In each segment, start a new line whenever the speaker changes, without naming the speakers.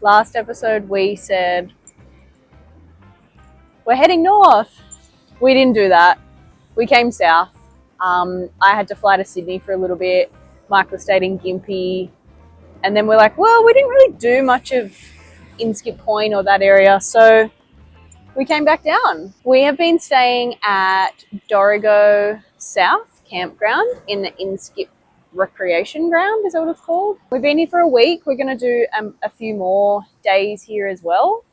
Last episode we said we're heading north. We didn't do that. We came south. I had to fly to Sydney for a little bit. Michael stayed in Gympie. And then we're like, well, we didn't really do much of Inskip Point or that area, so we came back down. We have been staying at Dorrigo Campground in the Inskip Recreation Ground, is that what it's called? We've been here for a week. We're going to do a few more days here as well.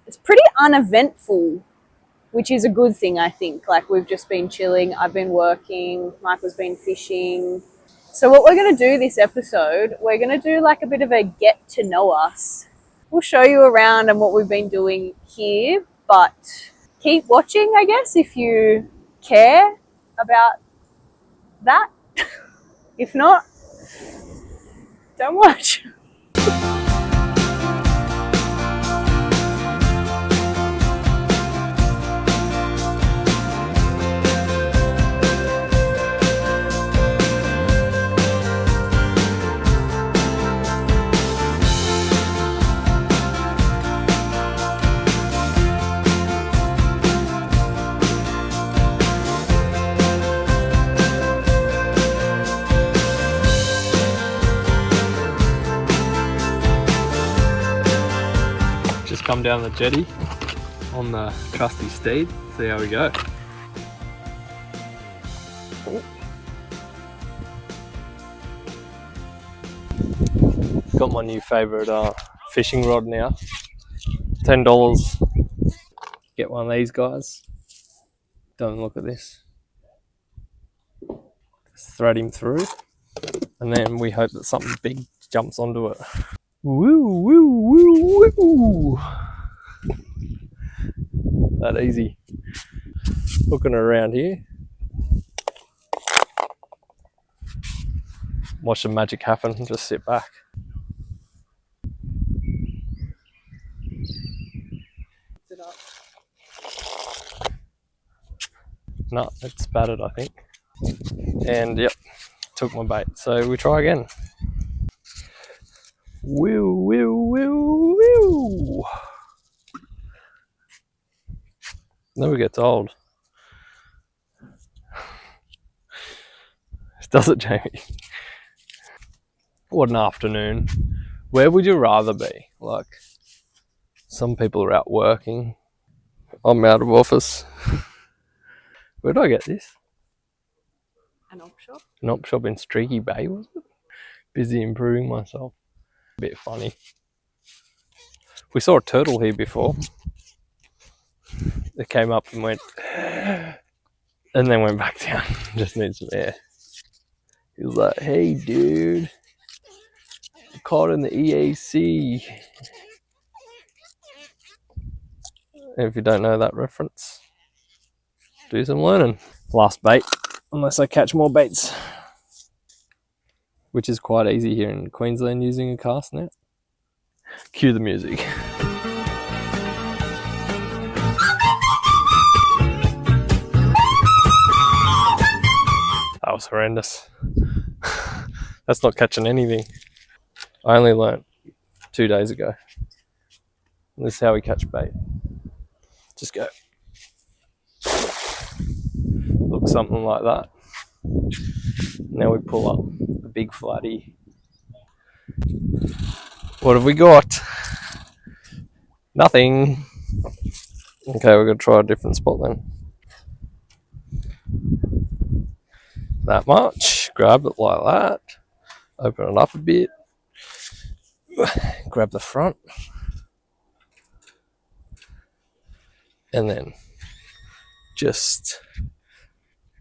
It's pretty uneventful, which is a good thing, I think. Like, we've just been chilling. I've been working. Michael's been fishing. So what we're going to do this episode, we're going to do like a bit of a get to know us. We'll show you around and what we've been doing here, but keep watching, I guess, if you care about that. If not, don't watch.
Come down the jetty on the trusty steed, see how we go. Got my new favourite fishing rod now. $10. Get one of these guys. Don't look at this. Just thread him through, and then we hope that something big jumps onto it. Woo, woo, woo, woo. That easy. Looking around here. Watch the magic happen, just sit back. No, it's battered, I think. And yep, took my bait. So we try again. Woo, woo, woo, woo. Never gets old. Does it, Jamie? What an afternoon. Where would you rather be? Like, some people are out working. I'm out of office. Where did I get this?
An op shop?
An op shop in Streaky Bay, was it? Busy improving myself. A bit funny. We saw a turtle here before. It came up and went, and then went back down. Just need some air. He was like, hey dude, I'm caught in the EAC. And if you don't know that reference, do some learning. Last bait, unless I catch more baits. Which is quite easy here in Queensland using a cast net. Cue the music. That was horrendous. That's not catching anything. I only learnt 2 days ago. This is how we catch bait. Just go. Look something like that. Now we pull up a big flatty. What have we got? Nothing. Okay, we're going to try a different spot then. That much. Grab it like that. Open it up a bit. Grab the front. And then just,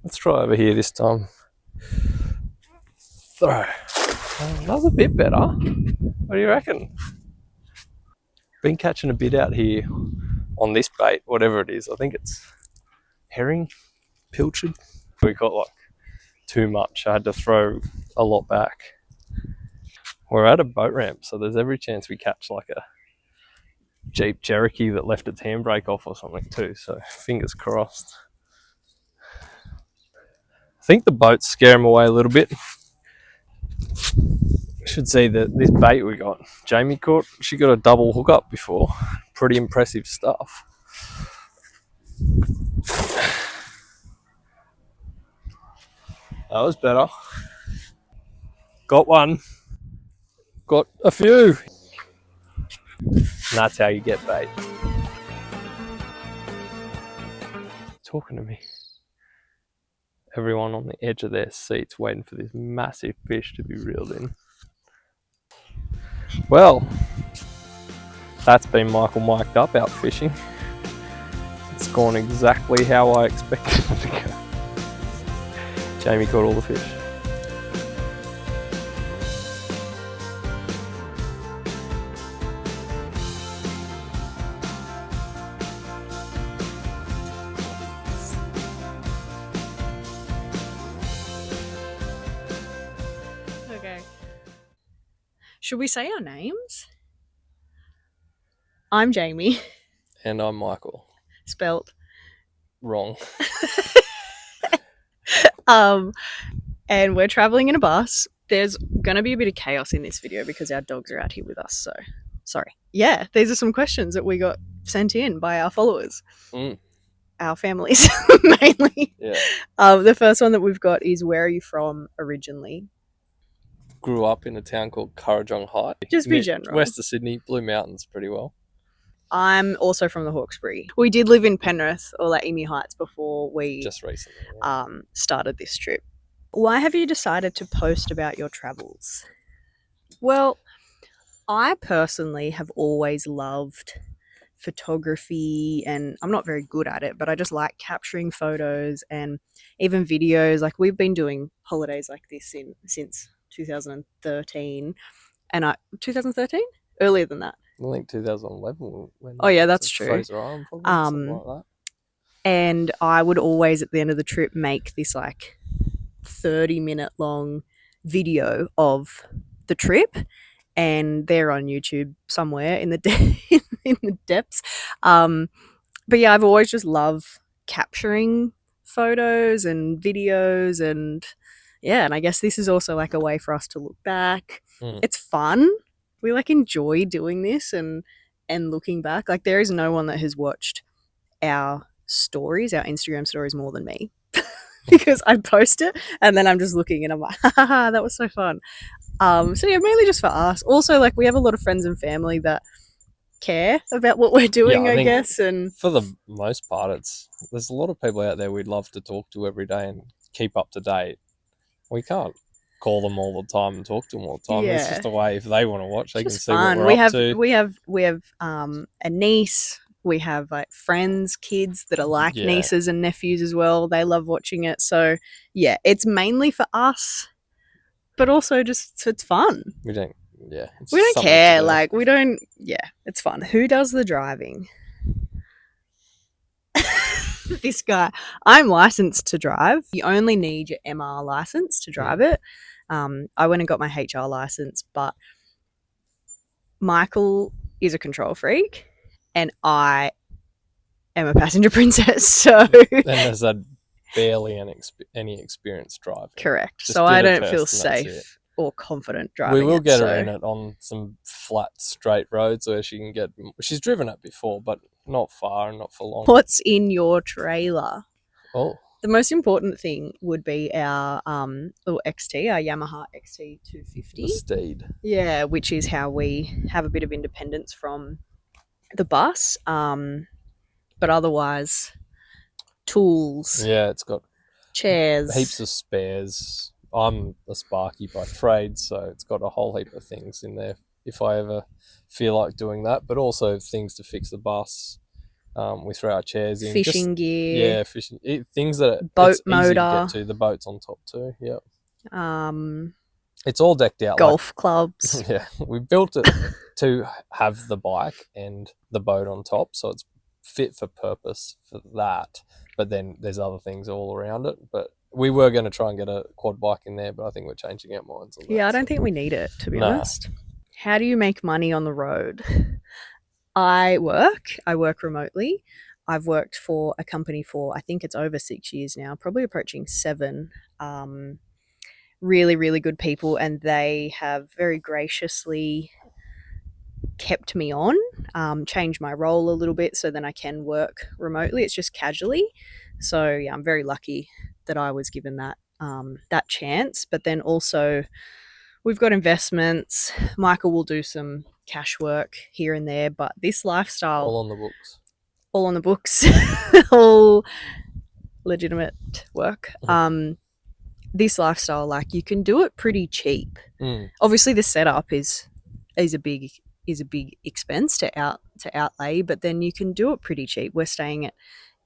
let's try over here this time. Throw. That was a bit better. What do you reckon? Been catching a bit out here on this bait, whatever it is. I think it's herring, pilchard. We caught like too much. I had to throw a lot back. We're at a boat ramp, so there's every chance we catch like a Jeep Cherokee that left its handbrake off or something too, so fingers crossed. I think the boats scare them away a little bit. should see that this bait we got. Jamie caught. She got a double hookup before. Pretty impressive stuff. That was better. Got one. Got a few. And that's how you get bait. Talking to me. Everyone on the edge of their seats waiting for this massive fish to be reeled in. Well, that's been Michael mic'd up out fishing. It's gone exactly how I expected it to go. Jamie caught all the fish.
Okay. Should we say our names? I'm Jamie.
And I'm Michael.
Spelt
Wrong.
And we're traveling in a bus. There's gonna be a bit of chaos in this video because our dogs are out here with us, so sorry. Yeah, these are some questions that we got sent in by our followers. Our families mainly.
Yeah.
The first one that we've got is, where are you from originally?
Grew up in a town called Currajong High.
Just be general.
West of Sydney, Blue Mountains pretty well.
I'm also from the Hawkesbury. We did live in Penrith or like Emu Heights before we
just recently
started this trip. Why have you decided to post about your travels? Well, I personally have always loved photography, and I'm not very good at it, but I just like capturing photos and even videos. Like, we've been doing holidays like this since 2013, and 2013? Earlier than that.
I think 2011.
Oh yeah, that's true.
Fraser Island, probably, something like that.
And I would always, at the end of the trip, make this like 30-minute long video of the trip, and they're on YouTube somewhere in the in the depths. But yeah, I've always just loved capturing photos and videos, and yeah, and I guess this is also like a way for us to look back. It's fun. We like enjoy doing this and looking back. Like, there is no one that has watched our stories, our Instagram stories, more than me. Because I post it and then I'm just looking and I'm like, haha, that was so fun. So yeah, mainly just for us. Also, like, we have a lot of friends and family that care about what we're doing,
Yeah,
I guess. And
for the most part, there's a lot of people out there we'd love to talk to every day and keep up to date. We can't call them all the time and talk to them all the time.
Yeah.
It's just a way, if they want to watch, they can see
fun.
what we're up to.
We have a niece. We have like friends, kids that are like nieces and nephews as well. They love watching it. So yeah, it's mainly for us, but also just it's fun.
We don't
care. Like, we don't. Yeah, it's fun. Who does the driving? This guy. I'm licensed to drive. You only need your MR license to drive it. I went and got my HR license, but Michael is a control freak and I am a passenger princess. So
and there's barely any experience driving.
Correct.
Just
so I don't feel safe or confident driving.
We will get her in it on some flat, straight roads where she can get. She's driven it before, but not far and not for long.
What's in your trailer?
Oh.
The most important thing would be our little XT, our Yamaha XT 250.
The Steed.
Yeah, which is how we have a bit of independence from the bus. But otherwise, tools.
Yeah, it's got
chairs.
Heaps of spares. I'm a Sparky by trade, so it's got a whole heap of things in there if I ever feel like doing that, but also things to fix the bus. We throw our chairs in.
Fishing gear.
Yeah, fishing. Things that
boat
it's
motor.
Easy to get to. The boat's on top too, yeah. It's all decked out.
Golf clubs.
Yeah, we built it to have the bike and the boat on top, so it's fit for purpose for that. But then there's other things all around it. But we were going to try and get a quad bike in there, but I think we're changing our minds on that.
Yeah, I don't think we need it, to be honest. How do you make money on the road? I work remotely. I've worked for a company for, I think it's over 6 years now, probably approaching 7. really, really good people, and they have very graciously kept me on, changed my role a little bit so then I can work remotely. It's just casually. So yeah, I'm very lucky that I was given that chance. But then also we've got investments. Michael will do some cash work here and there, but this lifestyle,
All on the books.
all on the books, all legitimate work. This lifestyle, like, you can do it pretty cheap. Obviously the setup is a big expense to outlay, but then you can do it pretty cheap. We're staying at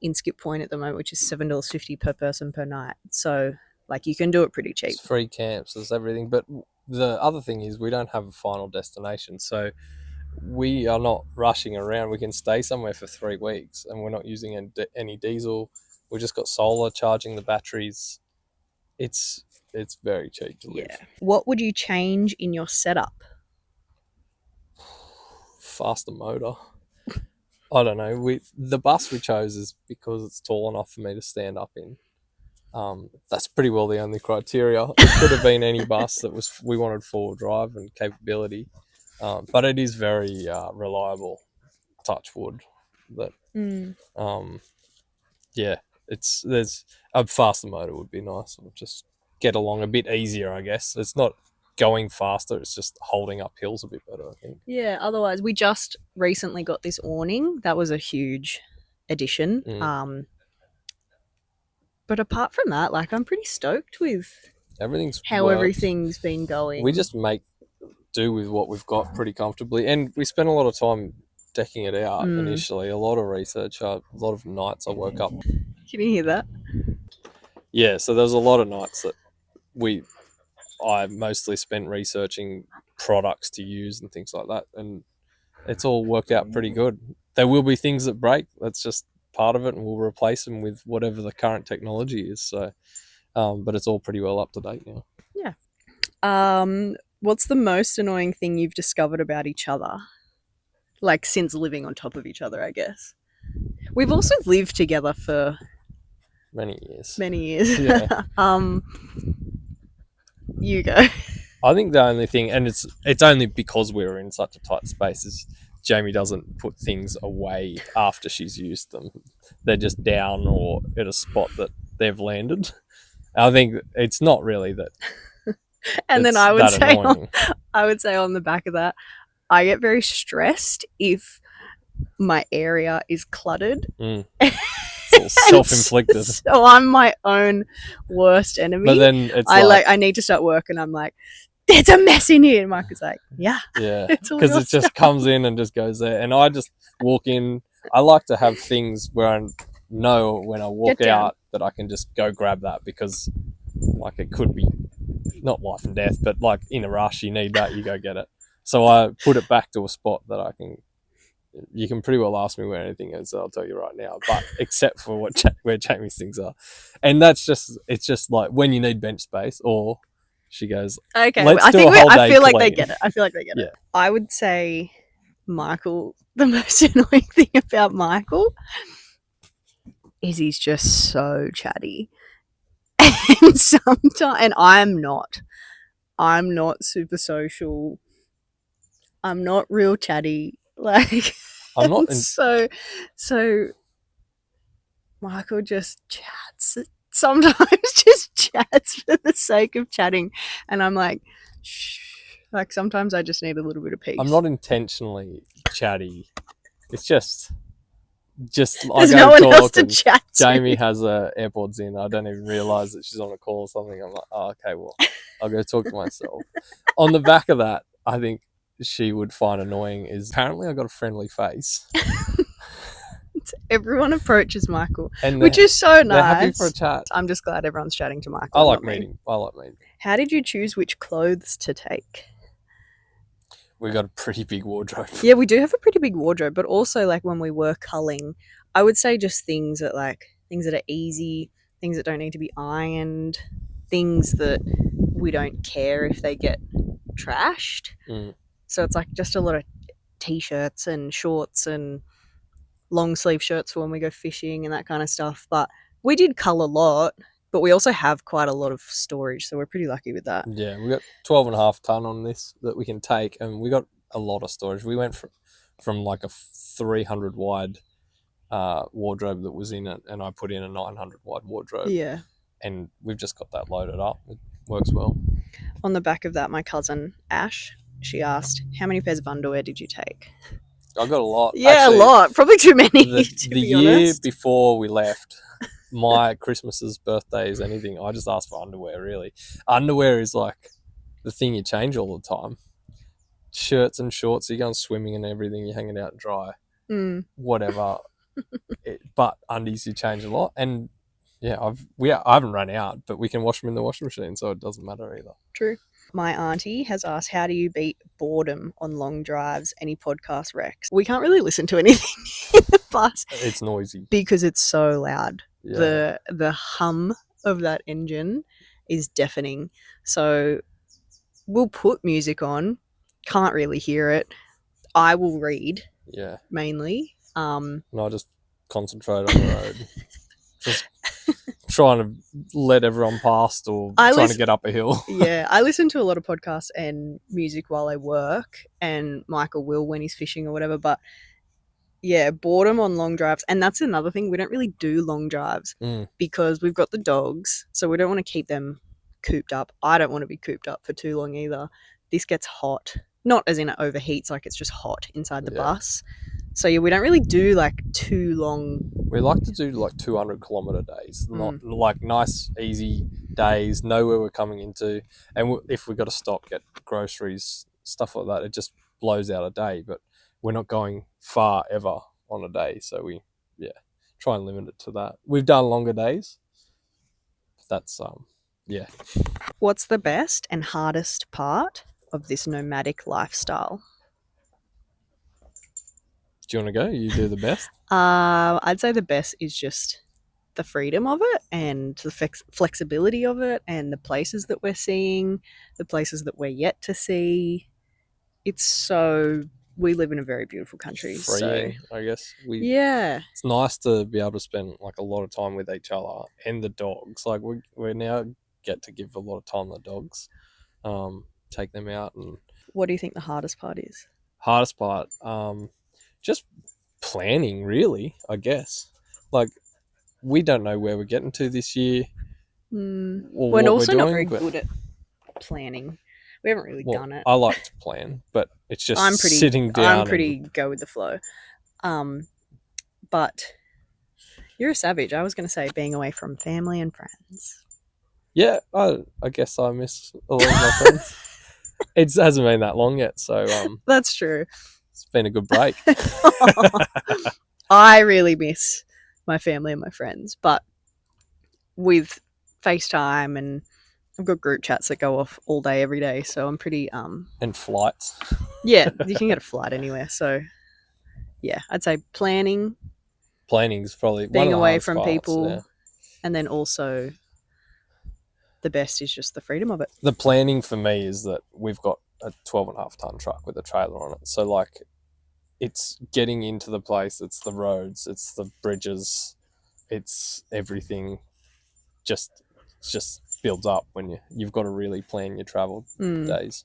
Inskip Point at the moment, which is $7.50 per person per night. So like, you can do it pretty cheap.
It's free camps, there's everything. But the other thing is we don't have a final destination, so we are not rushing around. We can stay somewhere for 3 weeks and we're not using any diesel. We just got solar charging the batteries. It's very cheap to live.
Yeah. What would you change in your setup?
Faster motor. I don't know. The bus we chose is because it's tall enough for me to stand up in. That's pretty well the only criteria. It could have been any bus that we wanted 4-wheel drive and capability, but it is very reliable. Touch wood. But yeah, there's a faster motor would be nice. It'll just get along a bit easier, I guess. It's not going faster, it's just holding up hills a bit better, I think.
Yeah, otherwise we just recently got this awning. That was a huge addition. But apart from that, like, I'm pretty stoked with how everything's been going.
We just make do with what we've got pretty comfortably, and we spent a lot of time decking it out initially. A lot of research, a lot of nights I woke up.
Can you hear that?
Yeah, so there's a lot of nights that I mostly spent researching products to use and things like that, and it's all worked out pretty good. There will be things that break. That's just part of it, and we'll replace them with whatever the current technology is. So, but it's all pretty well up to date now.
Yeah. What's the most annoying thing you've discovered about each other? Like, since living on top of each other, I guess. We've also lived together for
many years.
Yeah. You go.
I think the only thing, and it's only because we're in such a tight space, is Jamie doesn't put things away after she's used them. They're just down or at a spot that they've landed. I think it's not really that.
And then I would say on the back of that, I get very stressed if my area is cluttered.
It's all self-inflicted.
So I'm my own worst enemy.
But then it's
I need to start work, and I'm like, there's a mess in here. And Michael's like, yeah.
Because it just comes in and just goes there. And I just walk in. I like to have things where I know when I walk out that I can just go grab that, because like, it could be not life and death, but like in a rush, you need that, you go get it. So I put it back to a spot that I can. You can pretty well ask me where anything is, I'll tell you right now, but except for where Jamie's things are. And it's just like when you need bench space, or she goes,
okay,
let's
I
do a whole day
feel like
clean.
they get it. I feel like they get it. I would say, Michael, the most annoying thing about Michael is he's just so chatty. And sometimes, and I'm not super social. I'm not real chatty. Like,
I'm not.
So Michael just chats. Sometimes just chats for the sake of chatting, and I'm like, shh. Like, sometimes I just need a little bit of peace.
I'm not intentionally chatty. It's just
there's no one else to chat to.
Jamie has her AirPods in. I don't even realise that she's on a call or something. I'm like, oh, okay, well, I'll go talk to myself. On the back of that, I think she would find annoying is apparently I got a friendly face.
Everyone approaches Michael, which is so nice.
They're happy for a chat.
I'm just glad everyone's chatting to Michael.
I like meeting.
How did you choose which clothes to take?
We've got a pretty big wardrobe.
Yeah, we do have a pretty big wardrobe, but also, like, when we were culling, I would say just things that are easy, things that don't need to be ironed, things that we don't care if they get trashed. So it's like just a lot of t-shirts and shorts and long sleeve shirts for when we go fishing and that kind of stuff. But we did cull a lot.
But we also have quite a lot of storage, so we're pretty lucky with that.
Yeah, we got 12.5 ton on this that we can take, and we got a lot of storage. We went from like a 300 wide wardrobe that was in it, and I put in a 900 wide wardrobe.
Yeah.
And we've just got that loaded up. It works well.
On the back of that, my cousin Ash, she asked, "How many pairs of underwear did you take?"
I got a lot.
Yeah,
Actually,
a lot. Probably too many.
The
be
year
honest.
before we left, my Christmases, birthdays, anything, I just asked for underwear, really. Underwear is like the thing you change all the time. Shirts and shorts, you're going swimming and everything, you're hanging out dry, whatever. But undies, you change a lot. And yeah, I haven't run out, but we can wash them in the washing machine, so it doesn't matter either.
True. My auntie has asked, how do you beat boredom on long drives? Any podcast wrecks? We can't really listen to anything in the bus.
It's noisy.
Because it's so loud.
Yeah.
The hum of that engine is deafening. So we'll put music on, can't really hear it. I will read.
Yeah.
Mainly.
And I just concentrate on the road. Just trying to let everyone past or trying to get up a hill.
Yeah, I listen to a lot of podcasts and music while I work, and Michael will when he's fishing or whatever. But yeah, boredom on long drives. And that's another thing. We don't really do long drives because we've got the dogs. So we don't want to keep them cooped up. I don't want to be cooped up for too long either. This gets hot. Not as in it overheats, like it's just hot inside the bus. So yeah, we don't really do like too long.
We like to do like 200-kilometer days, not like nice, easy days, know where we're coming into. And if we've got to stop, get groceries, stuff like that, it just blows out a day. But we're not going far ever on a day. So we, try and limit it to that. We've done longer days. That's,
What's the best and hardest part of this nomadic lifestyle?
Do you want to go? You do the best?
I'd say the best is just the freedom of it and the flexibility of it and the places that we're seeing, the places that we're yet to see. We live in a very beautiful country.
Freeing, I guess. It's nice to be able to spend like a lot of time with each other and the dogs. Like we now get to give a lot of time to the dogs, take them out. And
what do you think the hardest part is?
Hardest part, just planning, really, I guess. Like, we don't know where we're getting to this year.
We're also not very good at planning. We haven't really done it.
I like to plan, but it's just sitting down.
I'm pretty go with the flow. But you're a savage. I was going to say being away from family and friends.
Yeah, I guess I miss a lot of my friends. It hasn't been that long yet, so
that's true.
It's been a good break.
I really miss my family and my friends, but with FaceTime and I've got group chats that go off all day, every day, so I'm pretty
and flights.
Yeah, you can get a flight anywhere. So yeah, I'd say planning.
Planning is probably
being away from people, and then also the best is just the freedom of it.
The planning for me is that we've got a 12.5 ton truck with a trailer on it. So like it's getting into the place, it's the roads, it's the bridges, it's everything just builds up when you've got to really plan your travel days.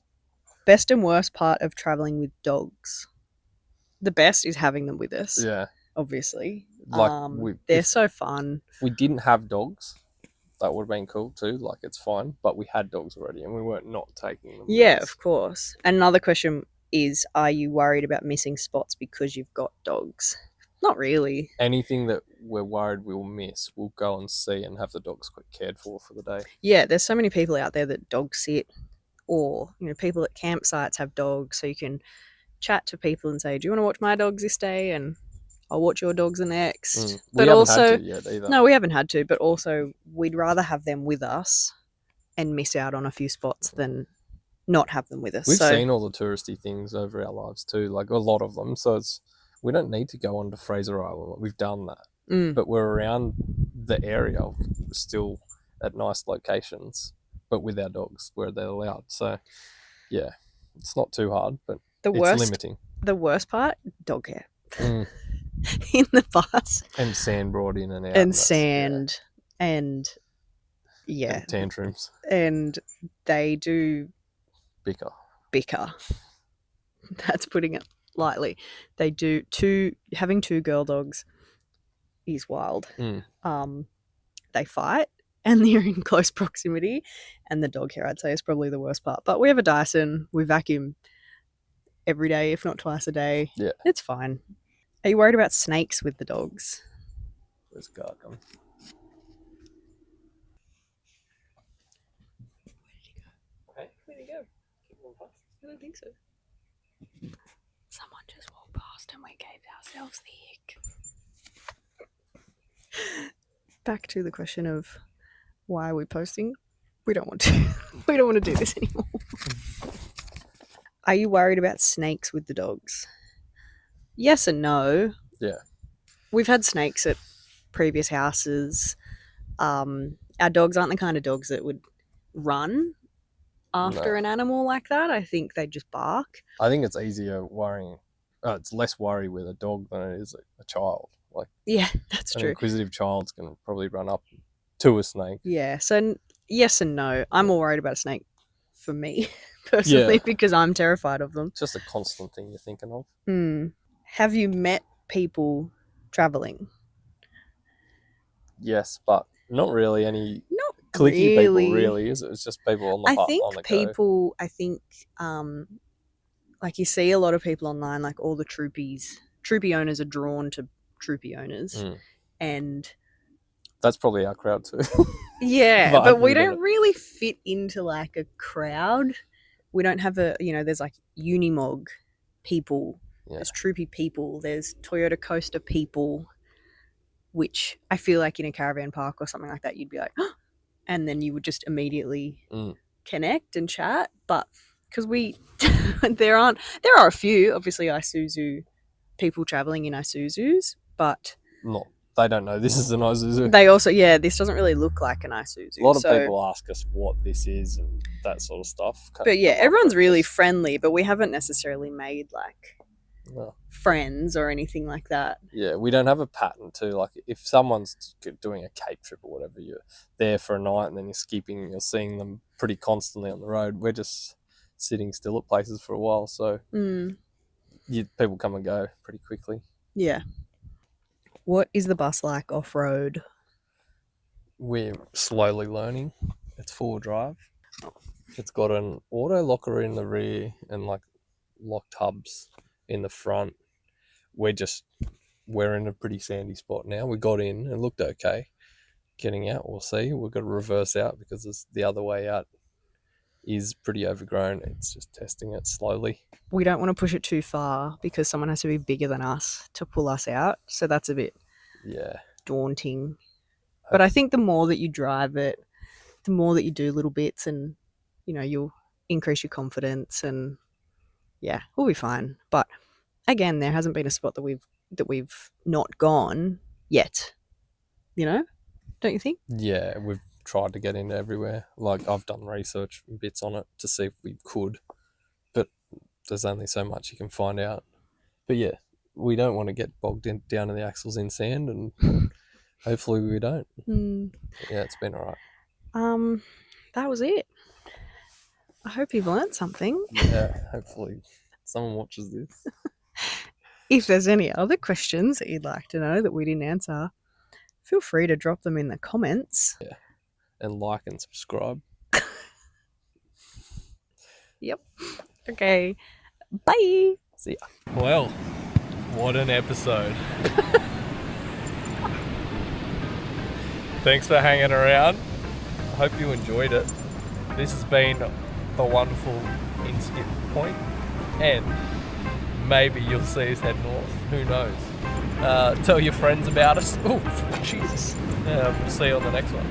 Best and worst part of traveling with dogs. The best is having them with us.
Yeah.
Obviously.
Like
they're so fun.
If we didn't have dogs, that would have been cool too. Like it's fine, but we had dogs already and we weren't not taking them.
Yeah, of course. And another question is, are you worried about missing spots because you've got dogs? Not really.
Anything that we're worried we'll miss, we'll go and see and have the dogs cared for the day.
Yeah, there's so many people out there that dog sit, or people at campsites have dogs, so you can chat to people and say, do you want to watch my dogs this day? And I'll watch your dogs the next.
But also, had to yet either.
No, we haven't had to, but also we'd rather have them with us and miss out on a few spots than not have them with us.
We've seen all the touristy things over our lives too, like a lot of them. So we don't need to go on to Fraser Island. We've done that. But we're around the area, still at nice locations, but with our dogs where they're allowed. So yeah, it's not too hard, but it's limiting.
The worst part, dog hair. In the bus.
And sand brought in and out.
And sand. Yeah. And Yeah.
and tantrums.
And they do
Bicker.
That's putting it lightly. They do having two girl dogs is wild. They fight and they're in close proximity, and the dog hair, I'd say, is probably the worst part. But we have a Dyson. We vacuum every day, if not twice a day.
Yeah.
It's fine. Are you worried about snakes with the dogs?
Where's the car coming?
Where'd he go? I don't think so. Someone just walked past and we gave ourselves the ick. Back to the question of why are we posting? We don't want to. We don't want to do this anymore. Are you worried about snakes with the dogs? Yes and no.
Yeah.
We've had snakes at previous houses. Our dogs aren't the kind of dogs that would run after an animal like that. I think they just bark.
I think it's easier worrying. It's less worry with a dog than it is a child. Like,
yeah, that's
an
true.
inquisitive child's going to probably run up to a snake.
Yeah, so yes and no. I'm more worried about a snake for me personally because I'm terrified of them.
It's just a constant thing you're thinking of.
Have you met people traveling?
Yes, but not really any
Not
cliquey
really.
people, really, is it? It's just people on the go.
I think like you see a lot of people online, like all the troopy owners are drawn to troopy owners, and
that's probably our crowd too.
Yeah, but we don't really fit into like a crowd. We don't have there's like Unimog people, there's troopy people, there's Toyota Coaster people, which I feel like in a caravan park or something like that, you'd be like, oh, and then you would just immediately connect and chat. But because there are a few, obviously, Isuzu people traveling in Isuzus, but
they don't know this is an Isuzu.
They also, this doesn't really look like an Isuzu.
A lot of people ask us what this is and that sort of stuff.
But everyone's really friendly, but we haven't necessarily made like friends or anything like that.
Yeah, we don't have a pattern too. Like if someone's doing a Cape trip or whatever, you're there for a night and then you're seeing them pretty constantly on the road. We're just sitting still at places for a while, so people come and go pretty quickly.
Yeah. What is the bus like off-road?
We're slowly learning. It's 4-wheel drive. It's got an auto locker in the rear and like locked hubs in the front. We're in a pretty sandy spot now. We got in and looked okay. Getting out, we'll see. We've got to reverse out because the other way out is pretty overgrown. It's just testing it slowly.
We don't want to push it too far because someone has to be bigger than us to pull us out. So that's a bit daunting. But I think the more that you drive it, the more that you do little bits and, you'll increase your confidence and we'll be fine. But again, there hasn't been a spot that we've not gone yet. Don't you think?
Yeah, we've tried to get into everywhere. Like I've done research bits on it to see if we could, but there's only so much you can find out. But we don't want to get bogged down to the axles in sand, and hopefully we don't. Yeah, it's been all right.
That was it. I hope you've learnt something.
Yeah, hopefully someone watches this.
If there's any other questions that you'd like to know that we didn't answer, feel free to drop them in the comments.
Yeah. And like and subscribe.
Yep. Okay. Bye.
See ya. Well, what an episode. Thanks for hanging around. I hope you enjoyed it. This has been the wonderful Inskip Point, and maybe you'll see us head north. Who knows? Tell your friends about us. Oh, Jesus. We'll see you on the next one.